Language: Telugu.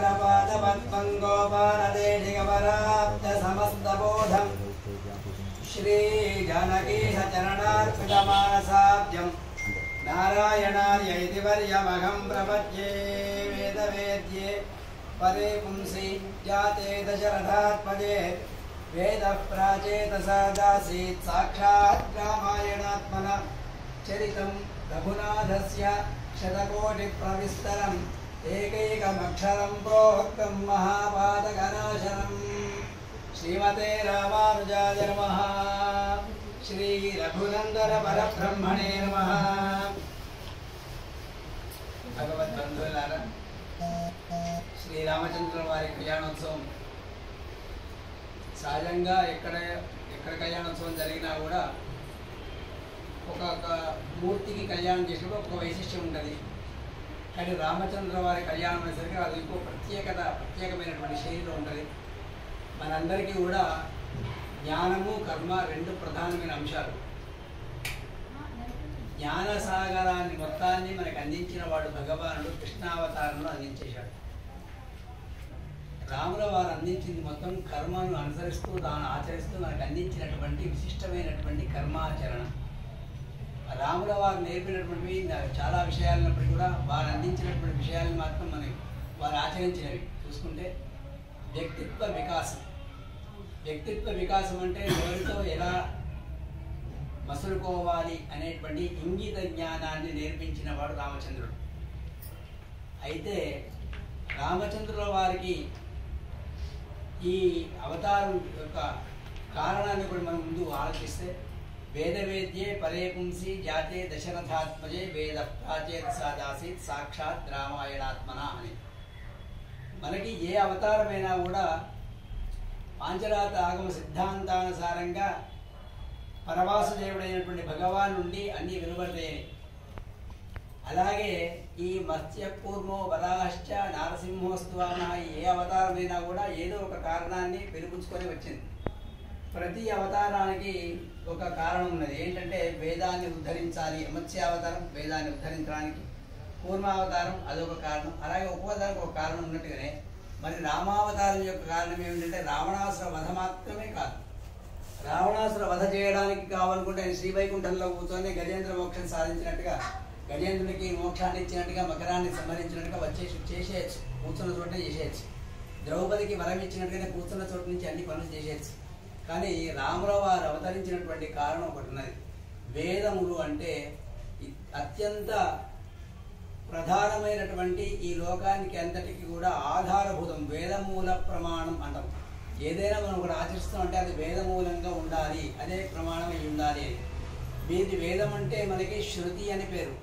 शङ्करपादपद्मं गोपालदेशिकपराब्धसमस्तबोधं श्रीजानकीशचरणार्पितमानसाब्जं नारायणार्य इति वर्यमहं प्रपद्ये वेदवेद्ये परे पुंसि जाते दशरथात्मजे वेदः प्राचेतसादासीत् साक्षात् रामायणात्मना चरितं रघुनाथस्य शतकोटिप्रविस्तरम् एकैकमक्षरं प्रोक्तं महापातकनाशनं श्रीमते रामानुजाय नमः। श्री रघुनंदन परब्रह्मणे नमः। भगवद्बंधुलारा श्री रामचंद्र वारी कళ్యాణోత్సవం సహజంగా ఎక్కడ కళ్యాణోత్సవం జరిగినా కూడా ఒక మూర్తికి కళ్యాణం చేసినప్పుడు ఒక వైశిష్ట్యం ఉంటుంది. కానీ రామచంద్ర వారి కళ్యాణం అనేసరికి అది ఇంకో ప్రత్యేకమైనటువంటి శైలిలో ఉంటుంది. మనందరికీ కూడా జ్ఞానము కర్మ రెండు ప్రధానమైన అంశాలు. జ్ఞానసాగరాన్ని మొత్తాన్ని మనకు అందించిన వాడు భగవానుడు కృష్ణావతారంలో అందించేశాడు. రాముల వారు అందించింది మొత్తం కర్మను అనుసరిస్తూ తాను ఆచరిస్తూ మనకు అందించినటువంటి విశిష్టమైనటువంటి కర్మాచరణ. రాముల వారు నేర్పినటువంటివి చాలా విషయాలున్నప్పటికీ కూడా వారు అందించినటువంటి విషయాలను మాత్రం మనం వారు ఆచరించినవి చూసుకుంటే వ్యక్తిత్వ వికాసం అంటే ఎవరితో ఎలా మసులుకోవాలి అనేటువంటి ఇంగిత జ్ఞానాన్ని నేర్పించిన వాడు రామచంద్రుడు. అయితే రామచంద్రుల వారికి ఈ అవతారం యొక్క కారణాన్ని కూడా మనం ముందు ఆలోచిస్తే వేదవేద్యే పరే పుంసి జాతే దశరథాత్మజే వేద ప్రాచేతసాదాసీత్ సాక్షాత్ రామాయణాత్మన అని. మనకి ఏ అవతారమైనా కూడా పాంచరాత ఆగమ సిద్ధాంతానుసారంగా పరవాసుదేవుడైనటువంటి భగవాన్ నుండి అన్నీ వెలువడతాయని. అలాగే ఈ మత్స్యకూర్మో వరాశ్చ నారసింహోస్వామ ఏ అవతారమైనా కూడా ఏదో ఒక కారణాన్ని వెలుగుంచుకొని వచ్చింది. ప్రతి అవతారానికి ఒక కారణం ఉన్నది. ఏంటంటే వేదాన్ని ఉద్ధరించాలి. మత్స్యావతారం వేదాన్ని ఉద్ధరించడానికి, కూర్మావతారం అదొక కారణం. అలాగే ఉపవతానికి ఒక కారణం ఉన్నట్టుగానే మరి రామావతారం యొక్క కారణం ఏమిటంటే రావణాసుర వధ మాత్రమే కాదు. రావణాసుర వధ చేయడానికి కావాలనుకుంటే ఆయన శ్రీవైకుంఠంలో కూర్చొని గజేంద్ర మోక్షం సాధించినట్టుగా, గజేంద్రునికి మోక్షాన్ని ఇచ్చినట్టుగా, మకరాన్ని సంహరించినట్టుగా చేసేయచ్చు. కూర్చున్న చోట చేసేయచ్చు. ద్రౌపదికి వరం ఇచ్చినట్టుగానే కూర్చున్న చోట నుంచి అన్ని పనులు చేసేయచ్చు. కానీ రాముల వారు అవతరించినటువంటి కారణం ఒకటి ఉన్నది. వేదములు అంటే అత్యంత ప్రధానమైనటువంటి ఈ లోకానికి అంతటికి కూడా ఆధారభూతం. వేదమూల ప్రమాణం అంటాం. ఏదైనా మనం ఒకటి ఆచరిస్తాం అంటే అది వేదమూలంగా ఉండాలి, అదే ప్రమాణం అయి ఉండాలి. వీటి వేదం అంటే మనకి శృతి అని పేరు.